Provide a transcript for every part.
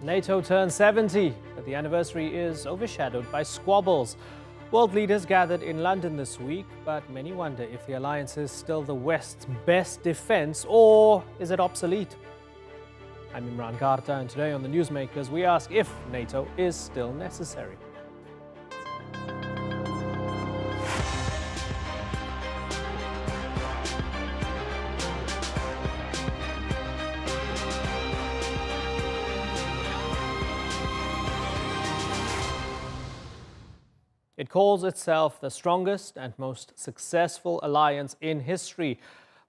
NATO turns 70, but the anniversary is overshadowed by squabbles. World leaders gathered in London this week, but many wonder if the alliance is still the West's best defense, or is it obsolete? I'm Imran Garta, and today on the Newsmakers, we ask if NATO is still necessary. It calls itself the strongest and most successful alliance in history,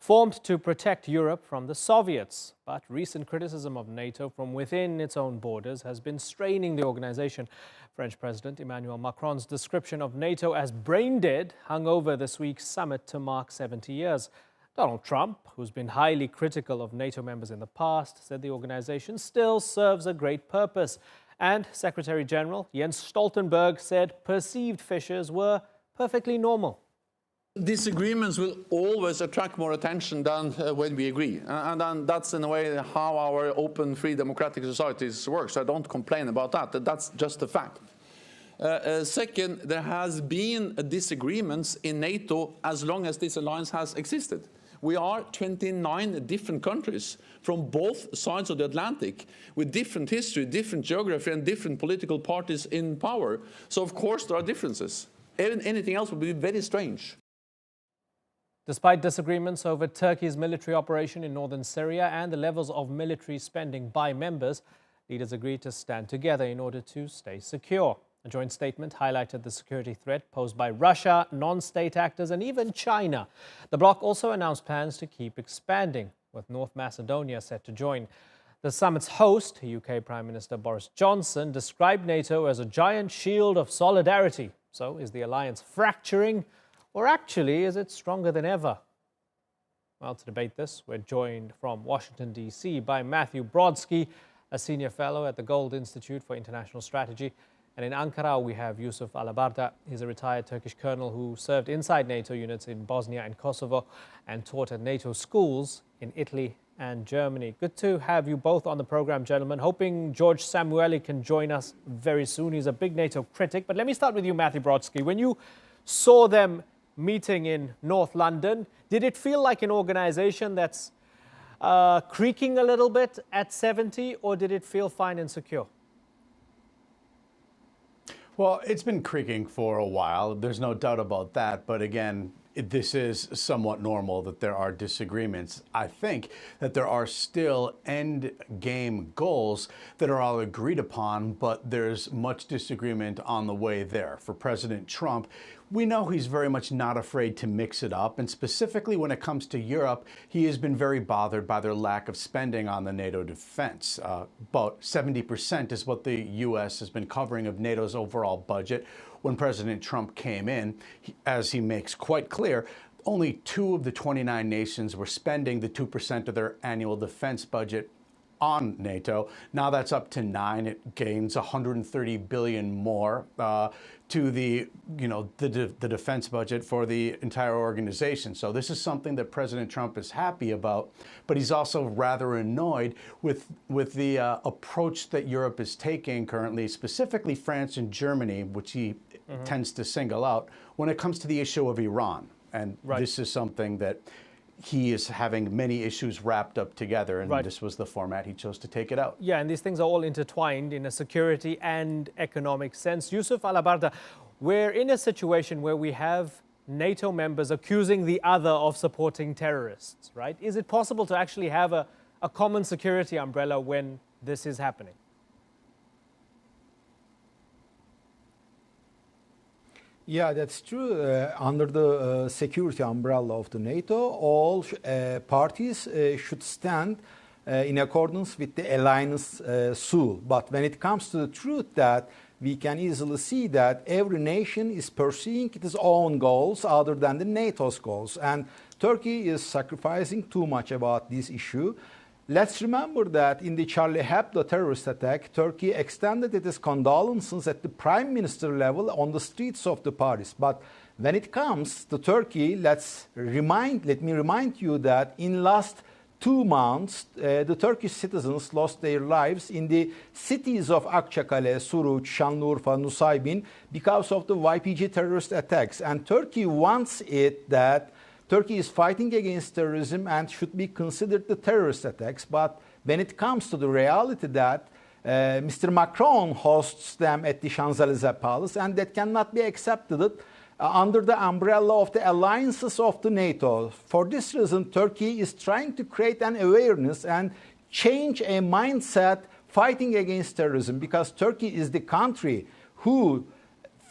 formed to protect Europe from the Soviets. But recent criticism of NATO from within its own borders has been straining the organization. French President Emmanuel Macron's description of NATO as brain dead hung over this week's summit to mark 70 years. Donald Trump, who's been highly critical of NATO members in the past, said the organization still serves a great purpose. And Secretary General Jens Stoltenberg said perceived fissures were perfectly normal. Disagreements will always attract more attention than when we agree. And that's in a way how our open, free, democratic societies work. So I don't complain about that. That's just a fact. Second, there has been disagreements in NATO as long as this alliance has existed. We are 29 different countries from both sides of the Atlantic with different history, different geography, and different political parties in power. So, of course, there are differences. Anything else would be very strange. Despite disagreements over Turkey's military operation in northern Syria and the levels of military spending by members, leaders agreed to stand together in order to stay secure. A joint statement highlighted the security threat posed by Russia, non-state actors, and even China. The bloc also announced plans to keep expanding, with North Macedonia set to join. The summit's host, UK Prime Minister Boris Johnson, described NATO as a giant shield of solidarity. So is the alliance fracturing, or actually is it stronger than ever? Well, to debate this, we're joined from Washington, D.C. by Matthew Brodsky, a senior fellow at the Gold Institute for International Strategy. And in Ankara, we have Yusuf Alabarda. He's a retired Turkish colonel who served inside NATO units in Bosnia and Kosovo and taught at NATO schools in Italy and Germany. Good to have you both on the program, gentlemen. Hoping George Szamuely can join us very soon. He's a big NATO critic. But let me start with you, Matthew Brodsky. When you saw them meeting in North London, did it feel like an organization that's creaking a little bit at 70, or did it feel fine and secure? Well, it's been creaking for a while. There's no doubt about that. But again, this is somewhat normal that there are disagreements. I think that there are still end game goals that are all agreed upon, but there's much disagreement on the way there. For President Trump, we know he's very much not afraid to mix it up. And specifically when it comes to Europe, he has been very bothered by their lack of spending on the NATO defense. About 70% is what the U.S. has been covering of NATO's overall budget. When President Trump came in, as he makes quite clear, only 2 of the 29 nations were spending the 2% of their annual defense budget on NATO. Now that's up to 9. It gains $130 billion more to the defense budget for the entire organization. So this is something that President Trump is happy about, but he's also rather annoyed with the approach that Europe is taking currently, specifically France and Germany, which he tends to single out when it comes to the issue of Iran. And this is something that he is having many issues wrapped up together, and this was the format he chose to take it out. Yeah, and these things are all intertwined in a security and economic sense. Yusuf Alabarda, we're in a situation where we have NATO members accusing the other of supporting terrorists, right? Is it possible to actually have a common security umbrella when this is happening? Yeah, that's true. Under the security umbrella of the NATO, all parties should stand in accordance with the alliance rule. But when it comes to the truth, that we can easily see that every nation is pursuing its own goals other than the NATO's goals. And Turkey is sacrificing too much about this issue. Let's remember that in the Charlie Hebdo terrorist attack, Turkey extended its condolences at the prime minister level on the streets of the Paris. But when it comes to Turkey, let me remind you that in last 2 months, the Turkish citizens lost their lives in the cities of Akçakale, Suruç, Şanlıurfa, Nusaybin because of the YPG terrorist attacks. And Turkey wants it that Turkey is fighting against terrorism and should be considered the terrorist attacks. But when it comes to the reality that Mr. Macron hosts them at the Champs-Élysées Palace, and that cannot be accepted under the umbrella of the alliances of the NATO. For this reason, Turkey is trying to create an awareness and change a mindset fighting against terrorism, because Turkey is the country who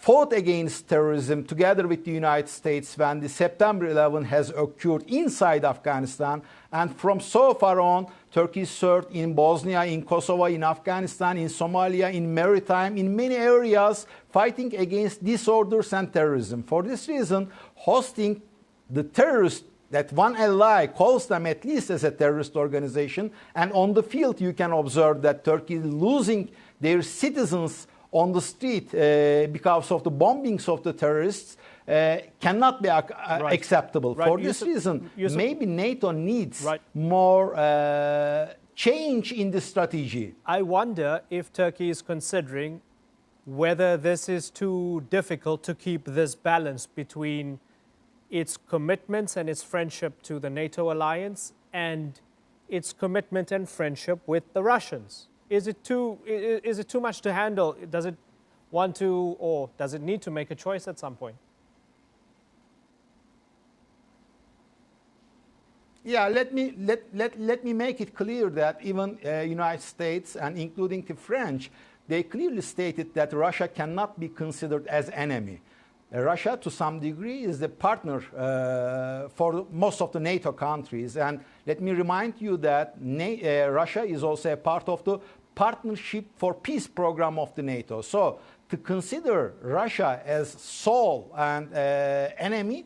fought against terrorism together with the United States when the September 11 has occurred inside Afghanistan. And from so far on, Turkey served in Bosnia, in Kosovo, in Afghanistan, in Somalia, in maritime, in many areas, fighting against disorders and terrorism. For this reason, hosting the terrorists that one ally calls them at least as a terrorist organization, and on the field you can observe that Turkey is losing their citizens on the street because of the bombings of the terrorists cannot be acceptable. Right. For this reason, maybe NATO needs Right. more change in the strategy. I wonder if Turkey is considering whether this is too difficult to keep this balance between its commitments and its friendship to the NATO alliance and its commitment and friendship with the Russians. Is it too much to handle? Does it want to, or does it need to make a choice at some point? Yeah, let me make it clear that even United States and including the French, they clearly stated that Russia cannot be considered as enemy. Russia, to some degree, is the partner for most of the NATO countries. And let me remind you that Russia is also a part of the Partnership for Peace program of the NATO. So to consider Russia as sole and enemy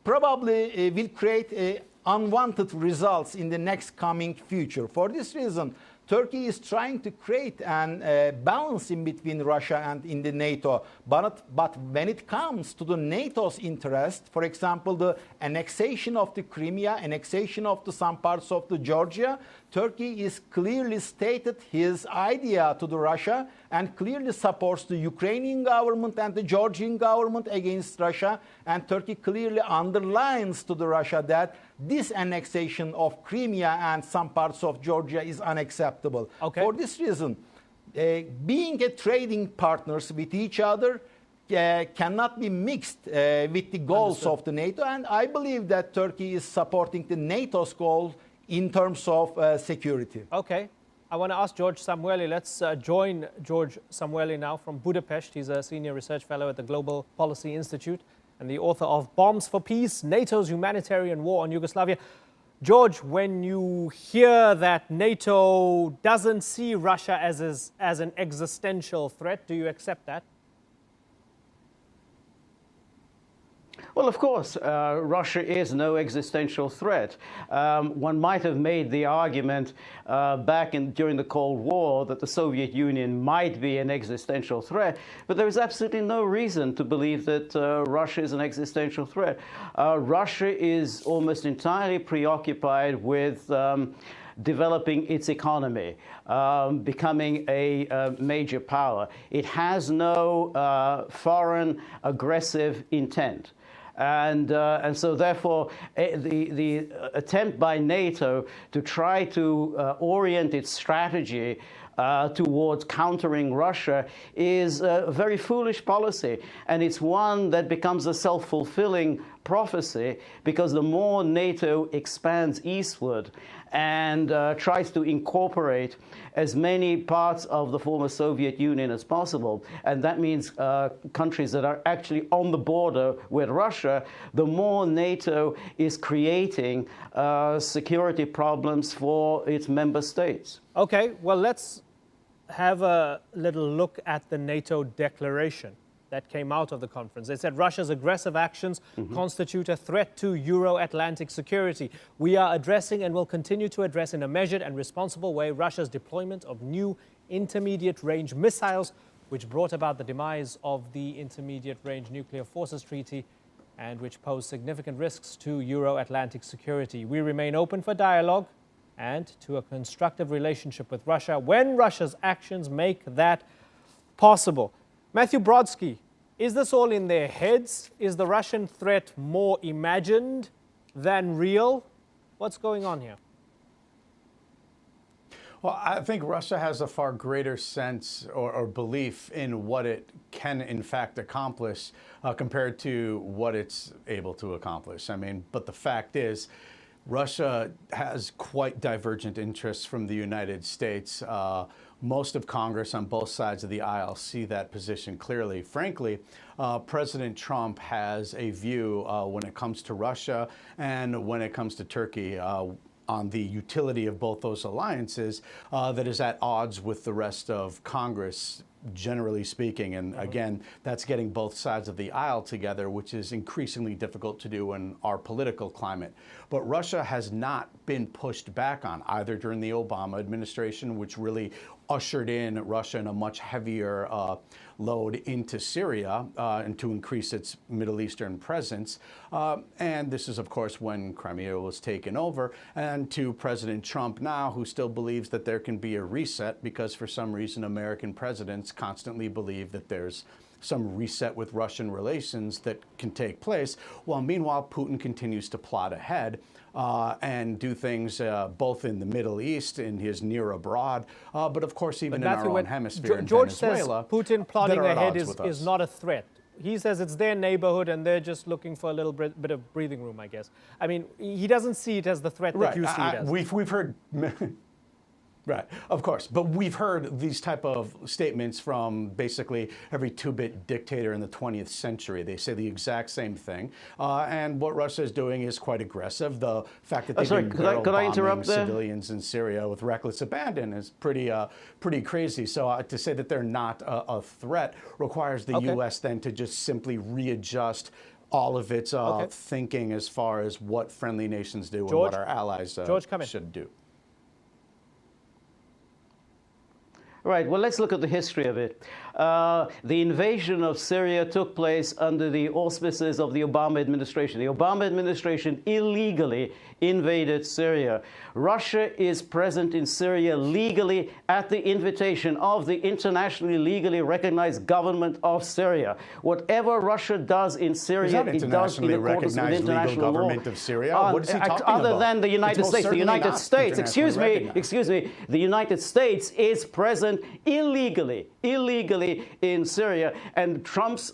probably will create unwanted results in the next coming future. For this reason, Turkey is trying to create a balance in between Russia and in the NATO. But when it comes to the NATO's interest, for example, the annexation of the Crimea, annexation of some parts of the Georgia, Turkey is clearly stated his idea to the Russia and clearly supports the Ukrainian government and the Georgian government against Russia. And Turkey clearly underlines to the Russia that this annexation of Crimea and some parts of Georgia is unacceptable. Okay. For this reason, being a trading partners with each other cannot be mixed with the goals Understood. of the NATO. And I believe that Turkey is supporting the NATO's goal in terms of security. Okay. I want to ask George Szamuely. Let's join George Szamuely now from Budapest. He's a senior research fellow at the Global Policy Institute and the author of Bombs for Peace, NATO's Humanitarian War on Yugoslavia. George, when you hear that NATO doesn't see Russia as an existential threat, do you accept that? Well, of course, Russia is no existential threat. One might have made the argument during the Cold War that the Soviet Union might be an existential threat, but there is absolutely no reason to believe that Russia is an existential threat. Russia is almost entirely preoccupied with developing its economy, becoming a major power. It has no foreign aggressive intent. And so, therefore, the attempt by NATO to try to orient its strategy towards countering Russia is a very foolish policy. And it's one that becomes a self-fulfilling prophecy, because the more NATO expands eastward and tries to incorporate as many parts of the former Soviet Union as possible, and that means countries that are actually on the border with Russia, the more NATO is creating security problems for its member states. Okay, well, let's have a little look at the NATO Declaration that came out of the conference. They said Russia's aggressive actions constitute a threat to Euro-Atlantic security. We are addressing and will continue to address in a measured and responsible way Russia's deployment of new intermediate-range missiles, which brought about the demise of the Intermediate-Range Nuclear Forces Treaty and which pose significant risks to Euro-Atlantic security. We remain open for dialogue and to a constructive relationship with Russia when Russia's actions make that possible. Matthew Brodsky, is this all in their heads? Is the Russian threat more imagined than real? What's going on here? Well, I think Russia has a far greater sense or belief in what it can, in fact, accomplish compared to what it's able to accomplish. I mean, but the fact is, Russia has quite divergent interests from the United States. Most of Congress on both sides of the aisle see that position clearly. Frankly, President Trump has a view when it comes to Russia and when it comes to Turkey on the utility of both those alliances that is at odds with the rest of Congress, generally speaking. And again, that's getting both sides of the aisle together, which is increasingly difficult to do in our political climate. But Russia has not been pushed back on, either during the Obama administration, which really ushered in Russia in a much heavier load into Syria and to increase its Middle Eastern presence. And this is, of course, when Crimea was taken over, and to President Trump now, who still believes that there can be a reset because for some reason American presidents constantly believe that there's some reset with Russian relations that can take place, while meanwhile Putin continues to plot ahead and do things both in the Middle East, in his near abroad, but of course even in our own hemisphere in George Venezuela. Says Putin plotting ahead is not a threat. He says it's their neighborhood and they're just looking for a little bit of breathing room, I guess. I mean, he doesn't see it as the threat that you see it as. We've heard... Right, of course. But we've heard these type of statements from basically every two-bit dictator in the 20th century. They say the exact same thing. And what Russia is doing is quite aggressive. The fact that they've been barrel bombing civilians in Syria with reckless abandon is pretty crazy. So to say that they're not a threat requires the U.S. then to just simply readjust all of its thinking as far as what friendly nations do and what our allies should do. Right, well, let's look at the history of it. The invasion of Syria took place under the auspices of the Obama administration. The Obama administration illegally invaded Syria. Russia is present in Syria legally at the invitation of the internationally legally recognized government of Syria. Whatever Russia does in Syria, it does in accordance with international law. Of Syria? What is he talking other about? than the United States. The United States, excuse me, the United States is present illegally in Syria, and Trump's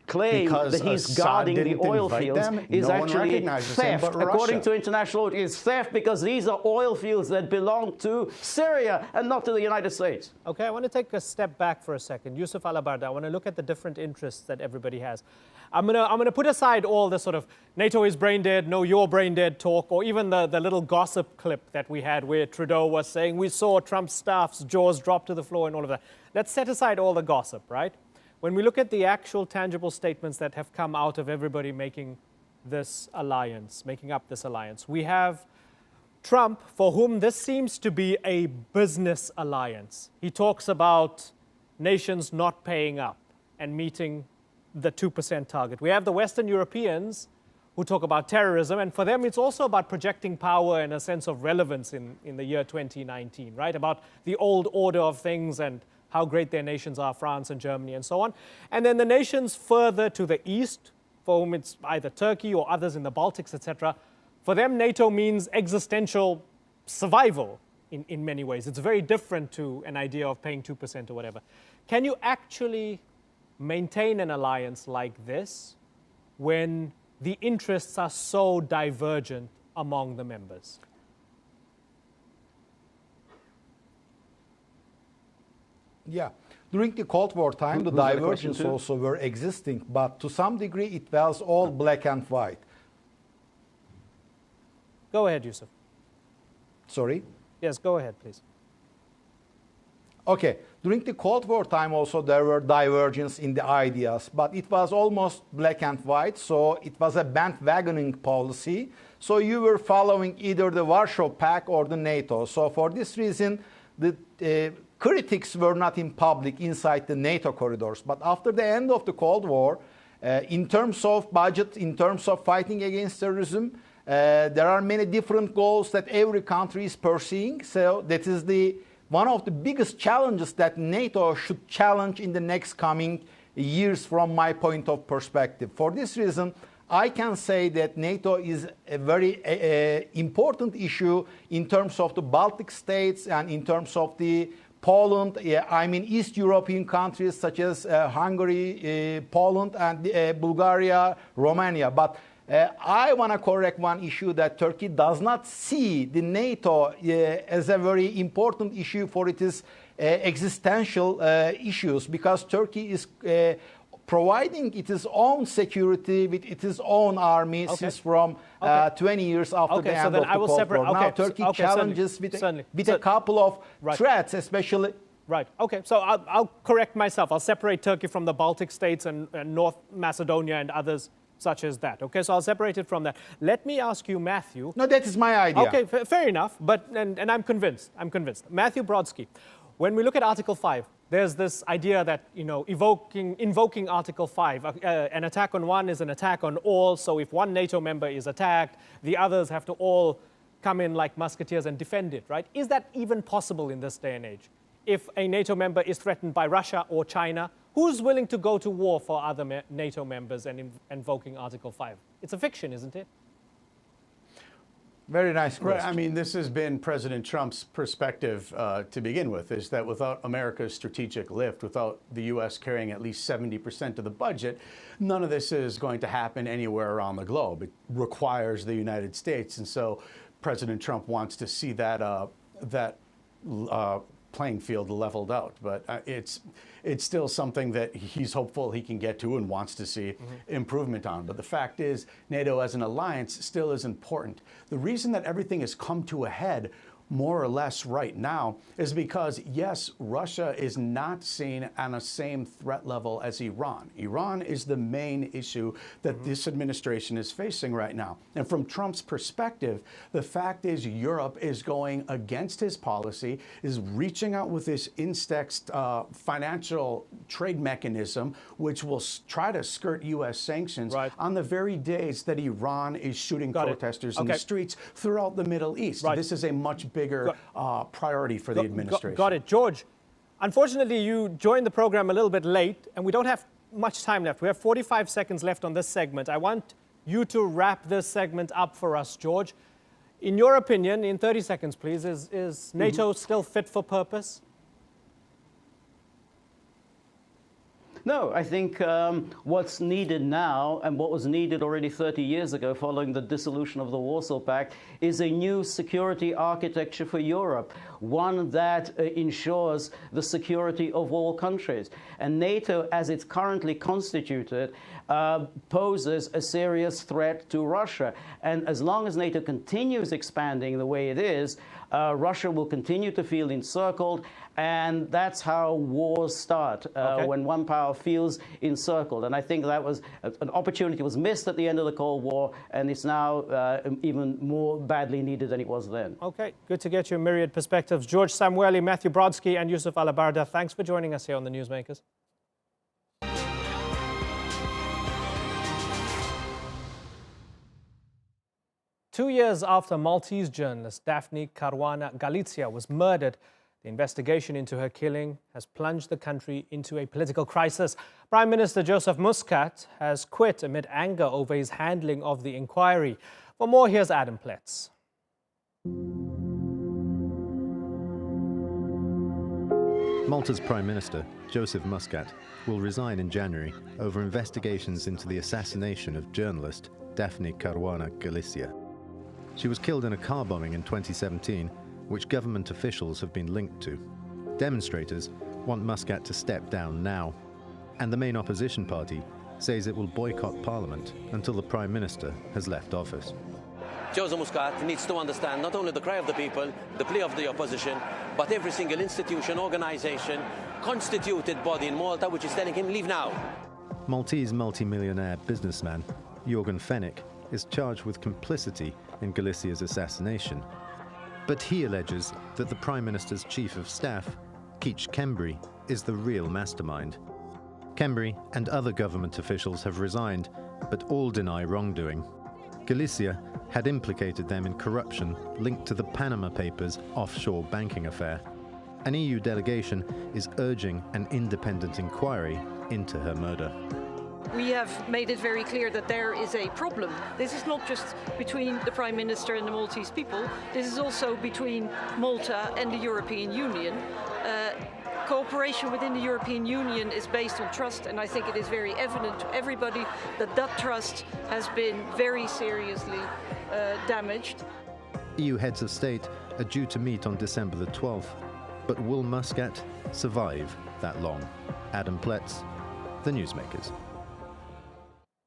claim that he's guarding the oil fields is actually theft. According to international law, it is theft because these are oil fields that belong to Syria and not to the United States. Okay, I want to take a step back for a second. Yusuf Alabarda, I want to look at the different interests that everybody has. I'm gonna put aside all the sort of NATO is brain dead, no, you're brain dead talk, or even the little gossip clip that we had where Trudeau was saying we saw Trump's staff's jaws drop to the floor and all of that. Let's set aside all the gossip, right? When we look at the actual tangible statements that have come out of everybody making this alliance, making up this alliance, we have Trump, for whom this seems to be a business alliance. He talks about nations not paying up and meeting the 2% target. We have the Western Europeans who talk about terrorism, and for them it's also about projecting power and a sense of relevance in the year 2019, right? About the old order of things and how great their nations are, France and Germany and so on. And then the nations further to the east, for whom it's either Turkey or others in the Baltics, etc., for them NATO means existential survival in many ways. It's very different to an idea of paying 2% or whatever. Can you actually maintain an alliance like this when the interests are so divergent among the members? Yeah. During the Cold War time, the divergence also were existing, but to some degree it was all black and white. Go ahead, Yusuf. Sorry? Yes, go ahead, please. Okay. During the Cold War time also there were divergences in the ideas, but it was almost black and white, so it was a bandwagoning policy. So you were following either the Warsaw Pact or the NATO. So for this reason, the critics were not in public inside the NATO corridors. But after the end of the Cold War, In terms of budget, in terms of fighting against terrorism, there are many different goals that every country is pursuing. So that is one of the biggest challenges that NATO should challenge in the next coming years from my point of perspective. For this reason, I can say that NATO is a very important issue in terms of the Baltic states and in terms of the Poland, East European countries such as Hungary, Poland, and Bulgaria, Romania. But I want to correct one issue, that Turkey does not see the NATO as a very important issue for its existential issues, because Turkey is providing its own security with its own army since from 20 years after the end of the Cold War. Now Turkey challenges with a couple of threats, especially. Right. Okay. So I'll correct myself. I'll separate Turkey from the Baltic states and North Macedonia and others such as that. Okay. So I'll separate it from that. Let me ask you, Matthew. No, that is my idea. Okay. Fair enough. But and I'm convinced. Matthew Brodsky, when we look at Article 5, there's this idea that, invoking Article 5, an attack on one is an attack on all. So if one NATO member is attacked, the others have to all come in like musketeers and defend it, right? Is that even possible in this day and age? If a NATO member is threatened by Russia or China, who's willing to go to war for other NATO members and invoking Article 5? It's a fiction, isn't it? Very nice question. Right. I mean, this has been President Trump's perspective to begin with, is that without America's strategic lift, without the U.S. carrying at least 70% of the budget, none of this is going to happen anywhere around the globe. It requires the United States. And so President Trump wants to see that, playing field leveled out. But it's still something that he's hopeful he can get to and wants to see improvement on. But the fact is, NATO as an alliance still is important. The reason that everything has come to a head more or less right now is because, yes, Russia is not seen on the same threat level as Iran. Iran is the main issue that this administration is facing right now. And from Trump's perspective, the fact is Europe is going against his policy, is reaching out with this indexed financial trade mechanism, which will try to skirt U.S. sanctions on the very days that Iran is shooting protesters in the streets throughout the Middle East. This is a much bigger priority for the administration. Got it. George, unfortunately, you joined the program a little bit late, and we don't have much time left. We have 45 seconds left on this segment. I want you to wrap this segment up for us, George. In your opinion, in 30 seconds, please, is NATO still fit for purpose? No, I think what's needed now, and what was needed already 30 years ago following the dissolution of the Warsaw Pact, is a new security architecture for Europe, one that ensures the security of all countries. And NATO, as it's currently constituted, poses a serious threat to Russia. And as long as NATO continues expanding the way it is, Russia will continue to feel encircled, and that's how wars start, when one power feels encircled. And I think that was an opportunity was missed at the end of the Cold War, and it's now even more badly needed than it was then. Okay, good to get your myriad perspectives. George Szamuely, Matthew Brodsky, and Yusuf Alabarda, thanks for joining us here on the Newsmakers. Two years after Maltese journalist Daphne Caruana Galizia was murdered, the investigation into her killing has plunged the country into a political crisis. Prime Minister Joseph Muscat has quit amid anger over his handling of the inquiry. For more, here's Adam Pletz. Malta's Prime Minister, Joseph Muscat, will resign in January over investigations into the assassination of journalist Daphne Caruana Galizia. She was killed in a car bombing in 2017, which government officials have been linked to. Demonstrators want Muscat to step down now, and the main opposition party says it will boycott Parliament until the Prime Minister has left office. Joseph Muscat needs to understand not only the cry of the people, the plea of the opposition, but every single institution, organisation, constituted body in Malta which is telling him, leave now. Maltese multimillionaire businessman Jorgen Fennick is charged with complicity in Galicia's assassination. But he alleges that the Prime Minister's Chief of Staff, Keith Kembry, is the real mastermind. Kembri and other government officials have resigned, but all deny wrongdoing. Galizia had implicated them in corruption linked to the Panama Papers offshore banking affair. An EU delegation is urging an independent inquiry into her murder. We have made it very clear that there is a problem. This is not just between the Prime Minister and the Maltese people, this is also between Malta and the European Union. Cooperation within the European Union is based on trust, and I think it is very evident to everybody that that trust has been very seriously damaged. EU heads of state are due to meet on December the 12th, but will Muscat survive that long? Adam Pletz, The Newsmakers.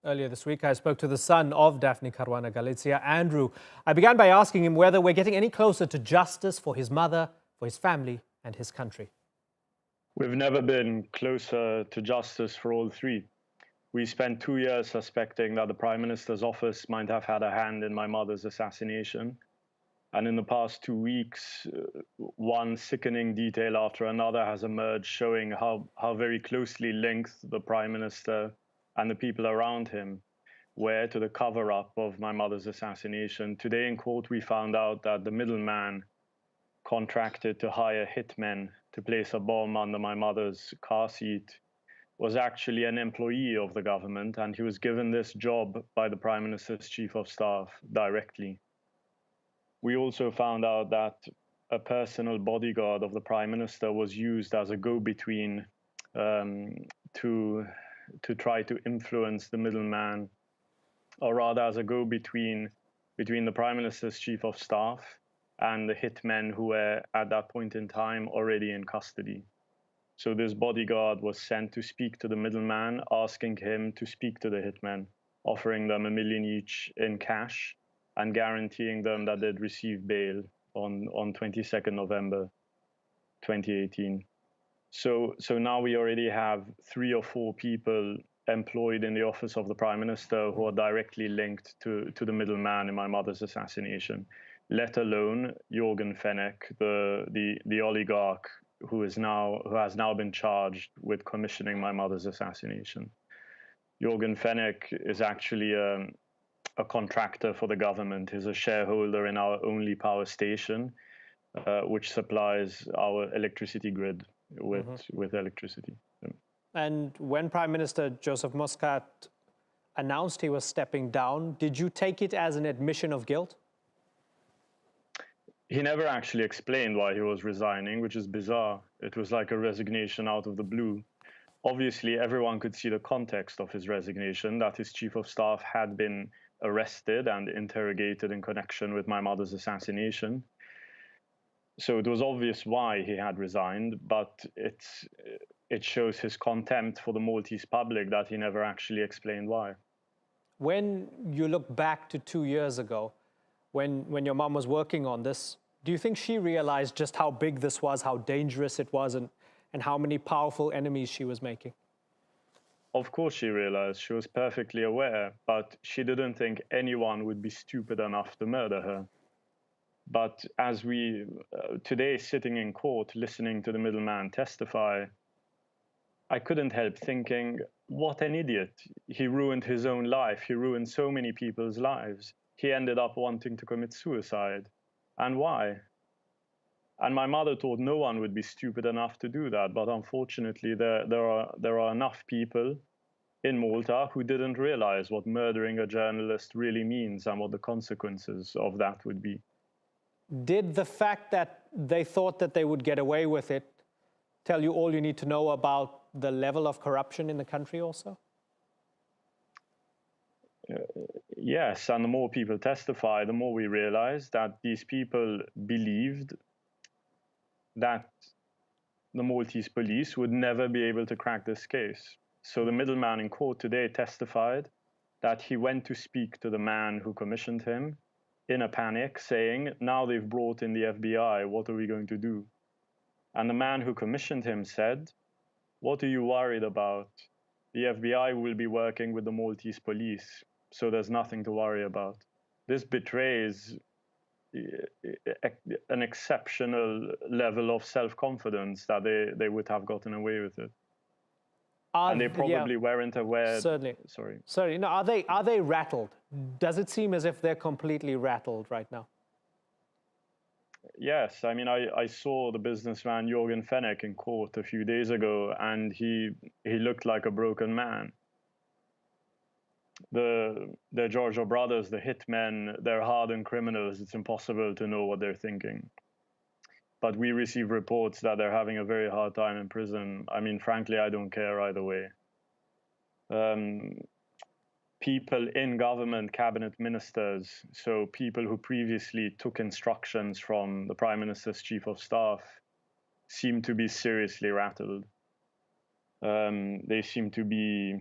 Earlier this week, I spoke to the son of Daphne Caruana Galizia, Andrew. I began by asking him whether we're getting any closer to justice for his mother, for his family, and his country. We've never been closer to justice for all three. We spent 2 years suspecting that the Prime Minister's office might have had a hand in my mother's assassination. And in the past 2 weeks, one sickening detail after another has emerged showing how very closely linked the Prime Minister and the people around him were to the cover-up of my mother's assassination. Today in court, we found out that the middleman contracted to hire hitmen to place a bomb under my mother's car seat was actually an employee of the government, and he was given this job by the Prime Minister's Chief of Staff directly. We also found out that a personal bodyguard of the Prime Minister was used as a go-between to try to influence the middleman, or rather as a go-between between the Prime Minister's Chief of Staff and the hitmen who were at that point in time already in custody. So this bodyguard was sent to speak to the middleman, asking him to speak to the hitmen, offering them $1 million each in cash and guaranteeing them that they'd receive bail on 22nd November 2018. So now we already have 3 or 4 people employed in the office of the Prime Minister who are directly linked to the middleman in my mother's assassination, let alone Jürgen Fenech, the oligarch who has now been charged with commissioning my mother's assassination. Jürgen Fenech is actually a contractor for the government. He's a shareholder in our only power station, which supplies our electricity grid with electricity. And when Prime Minister Joseph Muscat announced he was stepping down, did you take it as an admission of guilt? He never actually explained why he was resigning, which is bizarre. It was like a resignation out of the blue. Obviously, everyone could see the context of his resignation, that his chief of staff had been arrested and interrogated in connection with my mother's assassination. So it was obvious why he had resigned, but it shows his contempt for the Maltese public that he never actually explained why. When you look back to 2 years ago, when your mom was working on this, do you think she realized just how big this was, how dangerous it was, and how many powerful enemies she was making? Of course she realized. She was perfectly aware, but she didn't think anyone would be stupid enough to murder her. But as we, today sitting in court, listening to the middleman testify, I couldn't help thinking, what an idiot. He ruined his own life. He ruined so many people's lives. He ended up wanting to commit suicide. And why? And my mother thought no one would be stupid enough to do that. But unfortunately, there are enough people in Malta who didn't realize what murdering a journalist really means and what the consequences of that would be. Did the fact that they thought that they would get away with it tell you all you need to know about the level of corruption in the country also? Yes, and the more people testify, the more we realize that these people believed that the Maltese police would never be able to crack this case. So the middleman in court today testified that he went to speak to the man who commissioned him in a panic, saying, now they've brought in the FBI, what are we going to do? And the man who commissioned him said, what are you worried about? The FBI will be working with the Maltese police, so there's nothing to worry about. This betrays an exceptional level of self-confidence that they would have gotten away with it. and they probably weren't aware. Certainly. Sorry. Sorry. No, are they rattled? Does it seem as if they're completely rattled right now? Yes, I mean, I saw the businessman Jürgen Fenech in court a few days ago, and he looked like a broken man. The Giorgio brothers, the hitmen, they're hardened criminals. It's impossible to know what they're thinking. But we receive reports that they're having a very hard time in prison. I mean, frankly, I don't care either way. People in government, cabinet ministers, so people who previously took instructions from the Prime Minister's chief of staff, seem to be seriously rattled. They seem to be,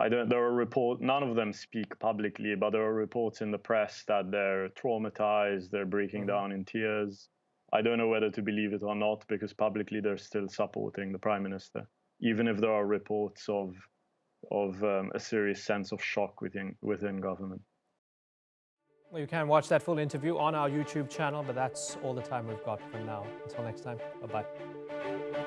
there are reports, none of them speak publicly, but there are reports in the press that they're traumatized, they're breaking down in tears. I don't know whether to believe it or not, because publicly they're still supporting the Prime Minister, even if there are reports of a serious sense of shock within government. Well, you can watch that full interview on our YouTube channel, but that's all the time we've got for now. Until next time, bye-bye.